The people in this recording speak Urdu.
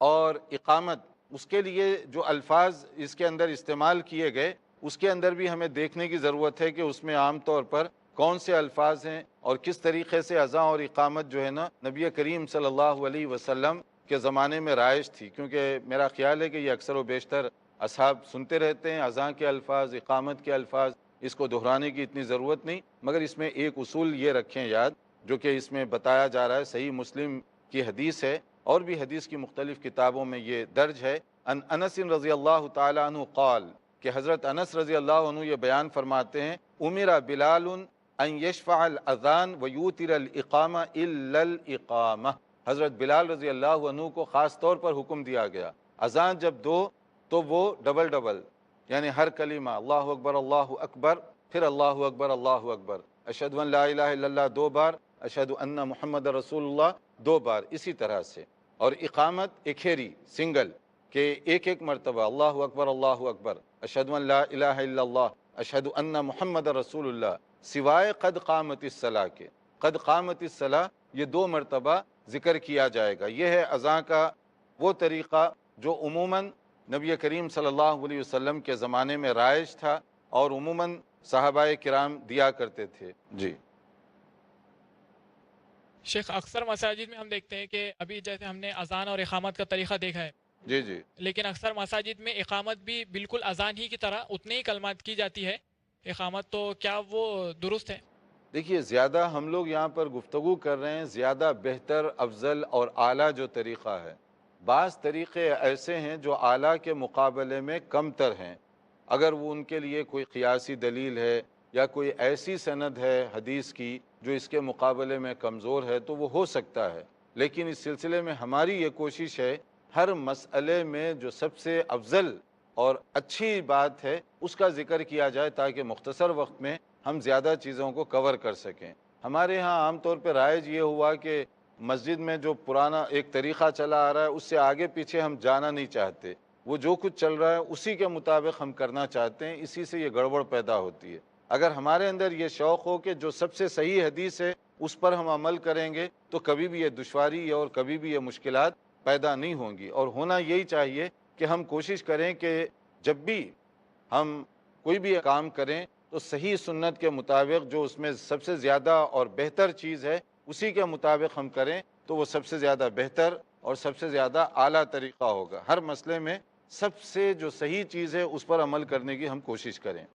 اور اقامت، اس کے لیے جو الفاظ اس کے اندر استعمال کیے گئے، اس کے اندر بھی ہمیں دیکھنے کی ضرورت ہے کہ اس میں عام طور پر کون سے الفاظ ہیں اور کس طریقے سے اذان اور اقامت جو ہے نا نبی کریم صلی اللہ علیہ وسلم کے زمانے میں رائج تھی، کیونکہ میرا خیال ہے کہ یہ اکثر و بیشتر اصحاب سنتے رہتے ہیں اذان کے الفاظ، اقامت کے الفاظ، اس کو دہرانے کی اتنی ضرورت نہیں، مگر اس میں ایک اصول یہ رکھیں یاد، جو کہ اس میں بتایا جا رہا ہے، صحیح مسلم کی حدیث ہے اور بھی حدیث کی مختلف کتابوں میں یہ درج ہے، ان انس رضی اللہ تعالیٰ عنہ قال، کہ حضرت انس رضی اللہ عنہ یہ بیان فرماتے ہیں، امر بلال ان یشفع الاذان ویوتر الاقامہ الا الاقامہ، حضرت بلال رضی اللہ عنہ کو خاص طور پر حکم دیا گیا اذان جب دو تو وہ ڈبل ڈبل، یعنی ہر کلمہ اللہ اکبر، پھر اللہ اکبر، اشہد ان لا الہ الا اللہ دو بار، اشہد ان محمد رسول اللہ دو بار، اسی طرح سے، اور اقامت اکھیری سنگل، کہ ایک ایک مرتبہ اللہ اکبر، اشہد ان لا الہ الا اللہ، اشہد ان محمد رسول اللہ، سوائے قد قامت الصلاۃ کے، قد قامت الصلاۃ یہ دو مرتبہ ذکر کیا جائے گا۔ یہ ہے اذان کا وہ طریقہ جو عموماً نبی کریم صلی اللہ علیہ وسلم کے زمانے میں رائج تھا اور عموماً صحابہ کرام دیا کرتے تھے۔ جی شیخ، اکثر مساجد میں ہم دیکھتے ہیں کہ ابھی جیسے ہم نے اذان اور اقامت کا طریقہ دیکھا ہے، جی جی لیکن اکثر مساجد میں اقامت بھی بالکل اذان ہی کی طرح اتنے ہی کلمات کی جاتی ہے اقامت، تو کیا وہ درست ہے؟ دیکھیے، زیادہ ہم لوگ یہاں پر گفتگو کر رہے ہیں زیادہ بہتر، افضل اور اعلیٰ جو طریقہ ہے۔ بعض طریقے ایسے ہیں جو اعلیٰ کے مقابلے میں کم تر ہیں، اگر وہ ان کے لیے کوئی قیاسی دلیل ہے یا کوئی ایسی سند ہے حدیث کی جو اس کے مقابلے میں کمزور ہے تو وہ ہو سکتا ہے، لیکن اس سلسلے میں ہماری یہ کوشش ہے ہر مسئلے میں جو سب سے افضل اور اچھی بات ہے اس کا ذکر کیا جائے تاکہ مختصر وقت میں ہم زیادہ چیزوں کو کور کر سکیں۔ ہمارے ہاں عام طور پہ رائج یہ ہوا کہ مسجد میں جو پرانا ایک طریقہ چلا آ رہا ہے اس سے آگے پیچھے ہم جانا نہیں چاہتے، وہ جو کچھ چل رہا ہے اسی کے مطابق ہم کرنا چاہتے ہیں، اسی سے یہ گڑبڑ پیدا ہوتی ہے۔ اگر ہمارے اندر یہ شوق ہو کہ جو سب سے صحیح حدیث ہے اس پر ہم عمل کریں گے تو کبھی بھی یہ دشواری اور کبھی بھی یہ مشکلات پیدا نہیں ہوں گی، اور ہونا یہی چاہیے کہ ہم کوشش کریں کہ جب بھی ہم کوئی بھی کام کریں تو صحیح سنت کے مطابق جو اس میں سب سے زیادہ اور بہتر چیز ہے اسی کے مطابق ہم کریں تو وہ سب سے زیادہ بہتر اور سب سے زیادہ اعلیٰ طریقہ ہوگا۔ ہر مسئلے میں سب سے جو صحیح چیز ہے اس پر عمل کرنے کی ہم کوشش کریں۔